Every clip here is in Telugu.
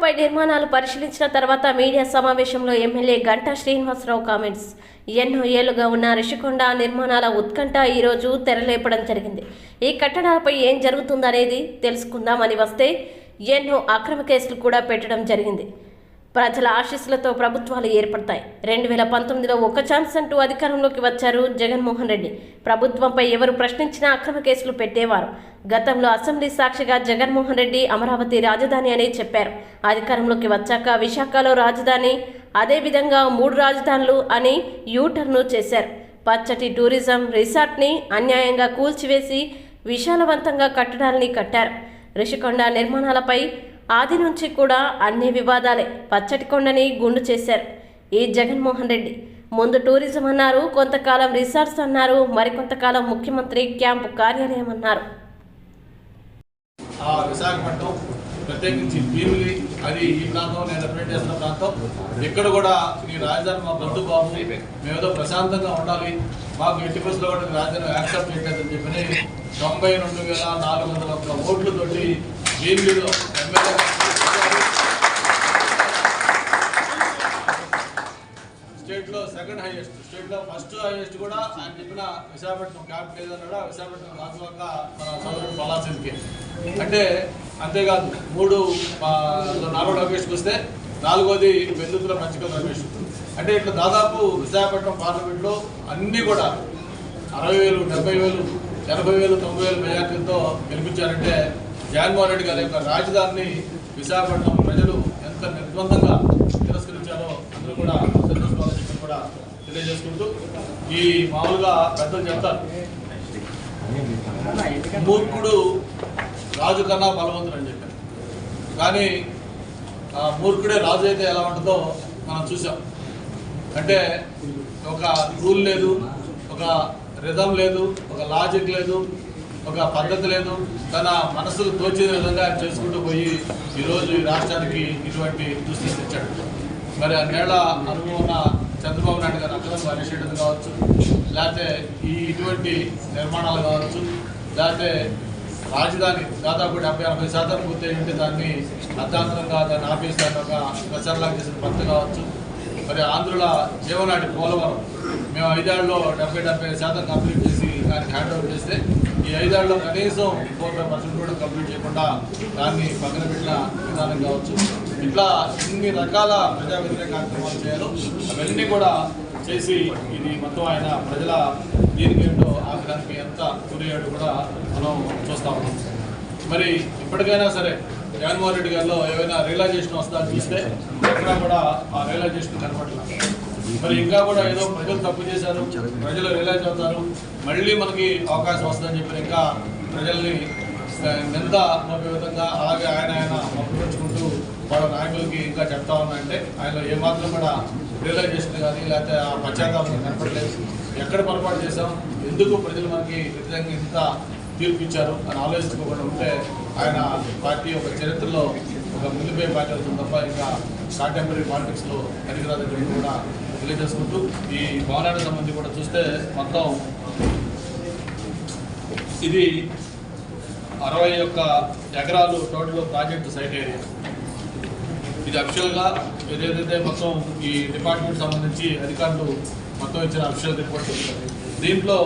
కట్టడాలపై నిర్మాణాలు పరిశీలించిన తర్వాత మీడియా సమావేశంలో ఎమ్మెల్యే గంటా శ్రీనివాసరావు కామెంట్స్. ఎన్నో ఏళ్లుగా ఉన్న రిషికొండ నిర్మాణాల ఉత్కంఠ ఈరోజు తెరలేపడం జరిగింది. ఈ కట్టడాలపై ఏం జరుగుతుందనేది తెలుసుకుందామని వస్తే ఎన్నో అక్రమ కేసులు కూడా పెట్టడం జరిగింది. ప్రజల ఆశీస్సులతో ప్రభుత్వాలు ఏర్పడతాయి. 2019లో ఒక ఛాన్స్ అంటూ అధికారంలోకి వచ్చారు జగన్మోహన్ రెడ్డి. ప్రభుత్వంపై ఎవరు ప్రశ్నించినా అక్రమ కేసులు పెట్టేవారు. గతంలో అసెంబ్లీ సాక్షిగా జగన్మోహన్ రెడ్డి అమరావతి రాజధాని అని చెప్పారు. అధికారంలోకి వచ్చాక విశాఖలో రాజధాని, అదేవిధంగా 3 రాజధానులు అని యూటర్ను చేశారు. పచ్చటి టూరిజం రిసార్ట్ని అన్యాయంగా కూల్చివేసి విశాలవంతంగా కట్టడాల్ని కట్టారు. రిషికొండ నిర్మాణాలపై ఆది నుంచి కూడా అన్ని వివాదాలే. పచ్చటి కొండని గుండు చేశారు ఈ జగన్మోహన్ రెడ్డి. ముందు టూరిజం అన్నారు, కొంతకాలం రిసార్ట్స్ అన్నారు, మరికొంతకాలం ముఖ్యమంత్రి క్యాంపు కార్యాలయం అన్నారు. విశాఖపట్నం ప్రత్యేకించి భీమిలి, అది ఈ ప్రాంతం నేను రిప్రజెంట్ చేస్తున్న ప్రాంతం. ఇక్కడ కూడా ఈ రాజధాని మా బంధు బాబు, మేమేదో ప్రశాంతంగా ఉండాలి, మాకు ఎట్టి బస్సులో కూడా రాజధాని యాక్సెప్ట్ చేయలేదని చెప్పి 92,401 ఓట్లతోటి భీమిలిలో ఎమ్మెల్యే స్టేట్లో సెకండ్ హైయెస్ట్, స్టేట్లో ఫస్ట్ హైయెస్ట్ కూడా ఆయన చెప్పిన విశాఖపట్నం క్యాపిటల్ ఏదన్నా విశాఖపట్నం రాజువాక మన సోదరుడు పలాసిందికి. అంటే అంతేకాదు 3 నాలుగో రమేష్కి వస్తే 4వది వెల్లుతుల మంచికల్ రమేష్. అంటే ఇట్లా దాదాపు విశాఖపట్నం పార్లమెంట్లో అన్నీ కూడా 60,000, 70,000, 80,000, 90,000 మెజార్టీలతో గెలిపించారంటే జగన్మోహన్ రెడ్డి గారి యొక్క రాజధానిని విశాఖపట్నం ప్రజలు ఎంత నిర్బంధంగా తిరస్కరించారో అందరూ కూడా కూడా తెలియజేసుకుంటూ, ఈ మామూలుగా పెద్దలు చెప్తారు, మూర్ఖుడు రాజు కన్నా బలవంతుడు అని చెప్పారు. కానీ మూర్ఖుడే రాజు అయితే ఎలా ఉంటుందో మనం చూసాం. అంటే ఒక రూల్ లేదు, ఒక రిథం లేదు, ఒక లాజిక్ లేదు, ఒక పద్ధతి లేదు. తన మనసుకు తోచిన విధంగా ఆయన చేసుకుంటూ పోయి ఈరోజు ఈ రాష్ట్రానికి ఇటువంటి దుస్థితి తెచ్చాడు. మరి అన్నేళ్ల అనుభవం ఉన్న చంద్రబాబు నాయుడు గారు అక్రమ పరిశీలన కావచ్చు, లేకపోతే ఇటువంటి నిర్మాణాలు కావచ్చు, లేకపోతే రాజధాని దాదాపు 70-80% పూర్తి ఉంటే దాన్ని అర్ధాంతరంగా దాన్ని ఆపేసి ఒక ప్రచారంలాగా చేసిన పద్ధతి కావచ్చు. మరి ఆంధ్రుల జీవనాడి పోలవరం మేము 5 ఏళ్లలో 70-75% కంప్లీట్ చేసి దానికి హ్యాండ్ ఓవర్ చేస్తే ఈ 5 ఏళ్లలో కనీసం 40% కూడా కంప్లీట్ చేయకుండా దాన్ని పక్కన పెట్టిన విధానం కావచ్చు. ఇట్లా ఇన్ని రకాల ప్రజా వ్యతిరేక కార్యక్రమాలు చేయాలో అవన్నీ కూడా చేసి ఇది మొత్తం ఆయన ప్రజల దీనికి ఏంటో ఆగ్రహానికి ఎంత గురయ్యాడు కూడా మనం చూస్తూ ఉన్నాం. మరి ఇప్పటికైనా సరే జగన్మోహన్ రెడ్డి గారిలో ఏమైనా రియలైజేషన్ వస్తా చూస్తే ఎక్కడా కూడా ఆ రియలైజేషన్ కనపడలేదు. మరి ఇంకా కూడా ఏదో ప్రజలు తప్పు చేశారు, ప్రజలు రియలైజ్ అవుతారు, మళ్ళీ మనకి అవకాశం వస్తుందని చెప్పి ఇంకా ప్రజల్ని నింద మోపే విధంగా అలాగే ఆయన మోపించుకుంటూ వాళ్ళ నాయకులకి ఇంకా చెప్తా ఉన్నాయంటే ఆయనలో ఏమాత్రం కూడా రియలైజేషన్ కానీ లేకపోతే ఆ పశ్చాత్తాపం కనపడలేదు. ఎక్కడ పొరపాటు చేశాం, ఎందుకు ప్రజలు మనకి వ్యతిరేకంగా ఇంత తీర్పు ఇచ్చారు అని ఆలోచించుకోకుండా ఉంటే ఆయన పార్టీ ఒక చరిత్రలో ఒక మిగిలిపోయే పార్టీ అవుతుంది తప్ప ఇంకా కాంటెంపరీ పాలిటిక్స్లో పనికిరాదని కూడా తెలియజేసుకుంటూ, ఈ భవనానికి సంబంధించి కూడా చూస్తే మొత్తం ఇది 61 ఎకరాలు టోటల్ ప్రాజెక్టు సైట్ ఏరియా. ఇది అఫిషియల్గా ఏదైతే మొత్తం ఈ డిపార్ట్మెంట్ సంబంధించి అధికారులు మొత్తం ఇచ్చిన అఫిషియల్ రిపోర్ట్. దీంట్లో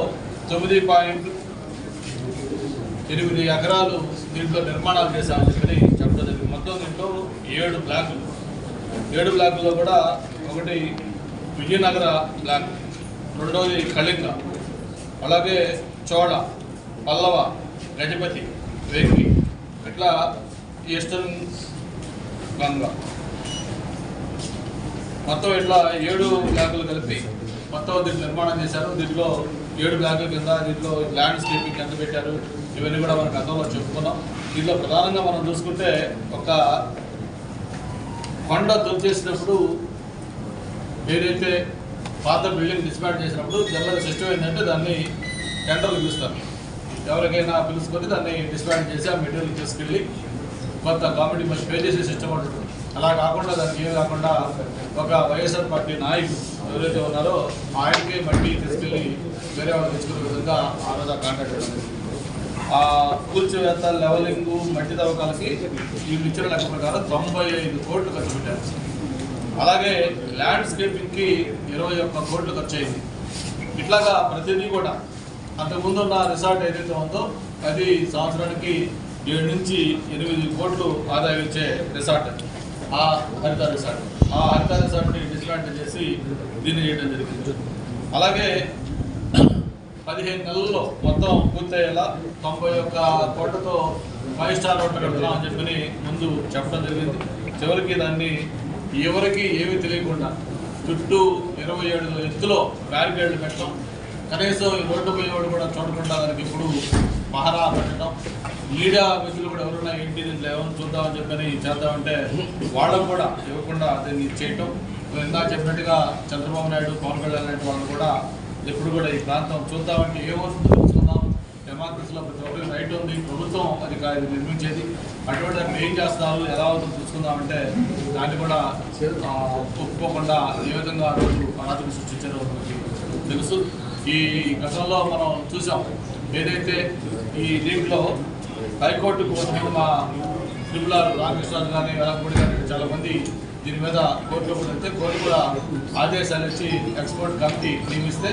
9.8 ఎకరాలు దీంట్లో నిర్మాణాలు చేశామని చెప్పి చెప్పడం జరిగింది. మొత్తం దీంట్లో 7 బ్లాకులు. 7 బ్లాకుల్లో కూడా ఒకటి విజయనగర బ్లాక్, రెండవది కళింగ, అలాగే చోళ, పల్లవ, గజపతి, వేంగి, ఇట్లా ఈస్టర్న్ గంగ, మొత్తం ఇట్లా 7 బ్లాకులు కలిపి మొత్తం దీంట్లో నిర్మాణం చేశారు. దీంట్లో 7 బ్లాకుల కింద దీంట్లో ల్యాండ్స్కేపింగ్ ఎంత పెట్టారు ఇవన్నీ కూడా మనం గతంలో చెప్పుకున్నాం. దీంట్లో ప్రధానంగా మనం చూసుకుంటే ఒక కొండ తొలిచేసినప్పుడు ఏదైతే పాత బిల్డింగ్ డిస్మాండ్ చేసినప్పుడు జనరల్ సిస్టమ్ ఏంటంటే దాన్ని టెండర్లు పిలుస్తారు. ఎవరికైనా పిలుచుకొని దాన్ని డిస్మాండ్ చేసి ఆ మెటీరియల్ తీసుకెళ్ళి కొంత గవర్నమెంట్ మళ్ళీ పే చేసే సిస్టమ్ ఉంటుంది. అలా కాకుండా దానికి ఏమి కాకుండా ఒక వైఎస్ఆర్ పార్టీ నాయకుడు ఎవరైతే ఉన్నారో ఆయనకే మట్టి తీసుకెళ్ళి వేరే వాళ్ళు తెచ్చుకునే విధంగా ఆ రోజు కాంట్రాక్ట్ కూల్చివేత, లెవలింగ్, మట్టి తవ్వకాలకి వీళ్ళు ఇచ్చిన లెక్క ప్రకారం 95 కోట్లు ఖర్చు పెట్టారు. అలాగే ల్యాండ్స్కేపింగ్కి 21 కోట్లు ఖర్చు అయింది. ఇట్లాగా ప్రతిదీ కూడా అంతకుముందు ఉన్న రిసార్ట్ ఏదైతే ఉందో అది సంవత్సరానికి 7 నుంచి 8 కోట్లు ఆదాయం ఇచ్చే రిసార్ట్, ఆ హరిత రిసార్ట్ని డిస్మాంటిల్ చేసి దీన్ని చేయడం జరిగింది. అలాగే 15 నెలల్లో మొత్తం పూర్తయ్యేలా 91 కోట్లతో 5 స్టార్ హోటల్ కడతామని చెప్పి ముందు చెప్పడం జరిగింది. చివరికి దాన్ని ఎవరికి ఏమీ తెలియకుండా చుట్టూ 27 ఎత్తులో బ్యారికేడ్లు పెట్టడం, కనీసం ఈ రోడ్డు పోయేవాడు కూడా చూడకుండా దానికి ఇప్పుడు పహరా పెట్టడం, మీడియా మిత్రులు కూడా ఎవరున్నా ఏంటి దీంట్లో ఏమైనా చూద్దామని చెప్పని చేద్దామంటే వాళ్ళకు కూడా ఇవ్వకుండా దీన్ని చేయటం. ఇందాక చెప్పినట్టుగా చంద్రబాబు నాయుడు, పవన్ కళ్యాణ్ లాంటి వాళ్ళు కూడా ఎప్పుడు కూడా ఈ ప్రాంతం చూద్దామంటే ఏమవుతుందో తెలుసుకుందాం, డెమోక్రసీలో ప్రతి ఒక్కరికి రైట్ ఉంది, ప్రభుత్వం అది నిర్మించేది, అటువంటి దాన్ని ఏం చేస్తున్నారు, ఎలా అవుతుందో చూసుకుందామంటే దాన్ని కూడా ఒప్పుకోకుండా ఏ విధంగా ఆ రోజు అనాథకు సృష్టించారో మనకి తెలుసు. ఈ గతంలో మనం చూసాం, ఏదైతే ఈ దీంట్లో హైకోర్టుకు కొంతమంది మా ట్రిపుల్ రామకృష్ణరాజు కానీ వెలంపూడి కానీ చాలామంది దీని మీద కోర్టులో కూడా వెళ్తే కోర్టు కూడా ఆదేశాలు ఇచ్చి ఎక్స్పోర్ట్ కమిటీ నియమిస్తే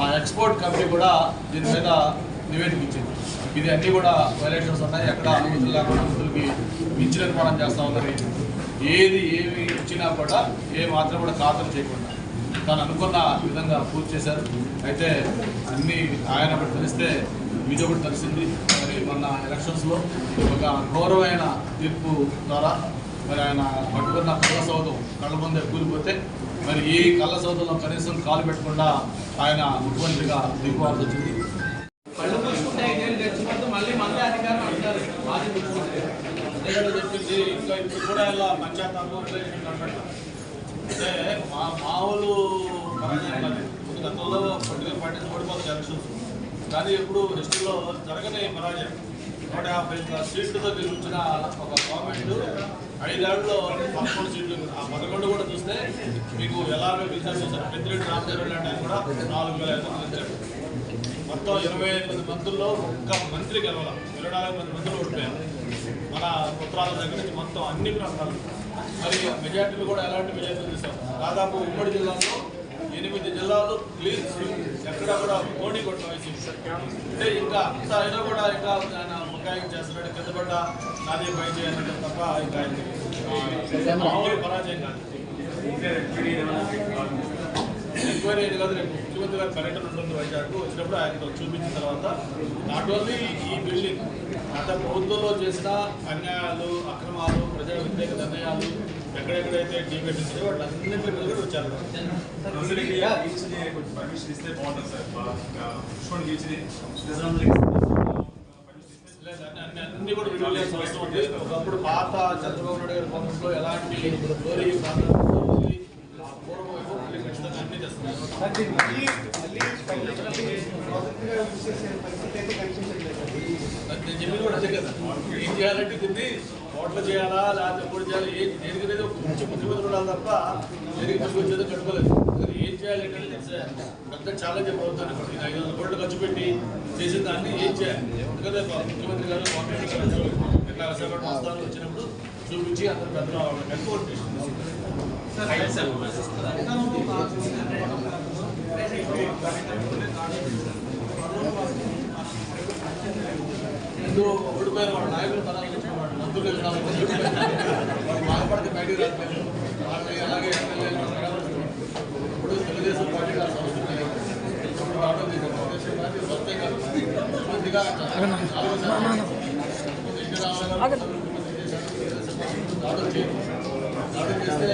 ఆ ఎక్స్పోర్ట్ కమిటీ కూడా దీని మీద నివేదిక ఇచ్చింది. ఇది అన్నీ కూడా వైలేషన్స్ ఉన్నాయి, ఎక్కడ అనుమతులు లేకుండా అనుమతులకి మించి నిర్మాణం చేస్తూ ఉన్నది, ఏమి ఇచ్చినా కూడా ఏ మాత్రం కూడా ఖాతరు చేయకుండా తాను అనుకున్న విధంగా పూర్తి చేశారు. అయితే అన్నీ ఆయన ఒకటి తెలిస్తే ఇది ఒకటి తెలిసింది. మరి మొన్న ఎలక్షన్స్లో ఒక ఘోరమైన తీర్పు ద్వారా మరి ఆయన పట్టుకున్న కళ్ళ సౌధం కళ్ళ ముందే కూలిపోతే మరి ఈ కళ్ళ సౌధంలో కనీసం కాలు పెట్టకుండా ఆయన ముఖ్యమంత్రిగా దిగువాల్సి వచ్చింది. చెప్పింది ఇంకా ఇప్పుడు కూడా ఇలా పంచాయతీ అంటే మామూలు ముందు గతంలో పొలిటికల్ పార్టీస్ ఓడిపోతుంది ఎలక్షన్స్, కానీ ఎప్పుడు హిస్టరీలో జరగని పరాజయం. 150 సీట్లతో గెలిచిన ఒక గవర్నమెంట్ 5 ఏళ్లలో 11 సీట్లు, ఆ 11 కూడా చూస్తే మీకు ఎలాగో విచారణ చేశారు. పెద్దిరెడ్డి రామచంద్ర లాంటి కూడా 4,500 ఇచ్చారు. మొత్తం 28 మంత్రుల్లో ఒక్క మంత్రి గెలవాల, 24 మంత్రులు ఓడిపోయారు. మన ఉత్తరాల దగ్గర నుంచి మొత్తం అన్ని ప్రాంతాలు మరి మెజార్టీలు కూడా ఎలాంటి మెజార్టీలు తీసాం. దాదాపు ఉమ్మడి జిల్లాలో 8 జిల్లాలు క్లీన్ స్వీప్, ఎక్కడ కూడా మోడీ కొట్టిన వయసు అంటే ఇంకా అంత అయినా కూడా ఇంకా ఆయన ముఖ్యంగా చేస్తున్నాడు. కింద పడ్డ నాదే పై చేయాలంటే తప్ప ఇంకా మామూలు పరాజయం కాదు. ఎంక్వైరీ అయింది కాదు, రేపు ముఖ్యమంత్రి గారి పర్యటన ఉంటుంది వైజాగ్, వచ్చినప్పుడు ఆయనతో చూపించిన తర్వాత నాట్ ఓన్లీ ఈ బిల్డింగ్ అంటే ప్రభుత్వంలో చేసిన అన్యాయాలు, అక్రమాలు, ప్రజల వ్యతిరేక నిర్ణయాలు ఎక్కడెక్కడైతే డిబేట్ ఇచ్చారో వాటి అన్నింటి మీద కూడా వచ్చారు. అన్ని కూడా రివ్యూ చేయాల్సిన అవసరం ఉంది. ఒకప్పుడు పాత చంద్రబాబు నాయుడు గారి గవర్నమెంట్లో ఎలాంటి అన్ని చేస్తున్నారు. నేను చెప్పింది కూడా అదే కదా, ఏం చేయాలంటే దీన్ని ఓట్లు చేయాలా లేకపోతే ఎప్పుడు చేయాలి, దేనికనేది ఒక ముఖ్యమంత్రి ఉండాలి తప్ప దేనికి తీసుకొచ్చేదో కట్టుకోలేదు. ఏం చేయాలి అంటే పెద్ద ఛాలెంజ్ ప్రభుత్వాన్ని 500 కోట్లు ఖర్చు పెట్టి చేసిన దాన్ని ఏం చేయాలి. ఎందుకంటే ముఖ్యమంత్రి గారు ఎట్లా విశాఖపట్నం వస్తాను వచ్చినప్పుడు చూపించి అందరూ పెద్ద కట్టుకోండి. ముందు ఓడిపోయిన వాళ్ళ నాయకులు తరాలు తెచ్చుకున్నాడు, మంత్రులు వాళ్ళు బాధపడితే బయటికి రాలేదు. వాళ్ళని అలాగే ఇప్పుడు తెలుగుదేశం పార్టీ సంస్కృతి రావడం తెలుగుదేశం పార్టీ స్వచ్ఛంగా కొద్దిగా రావడం చేస్తే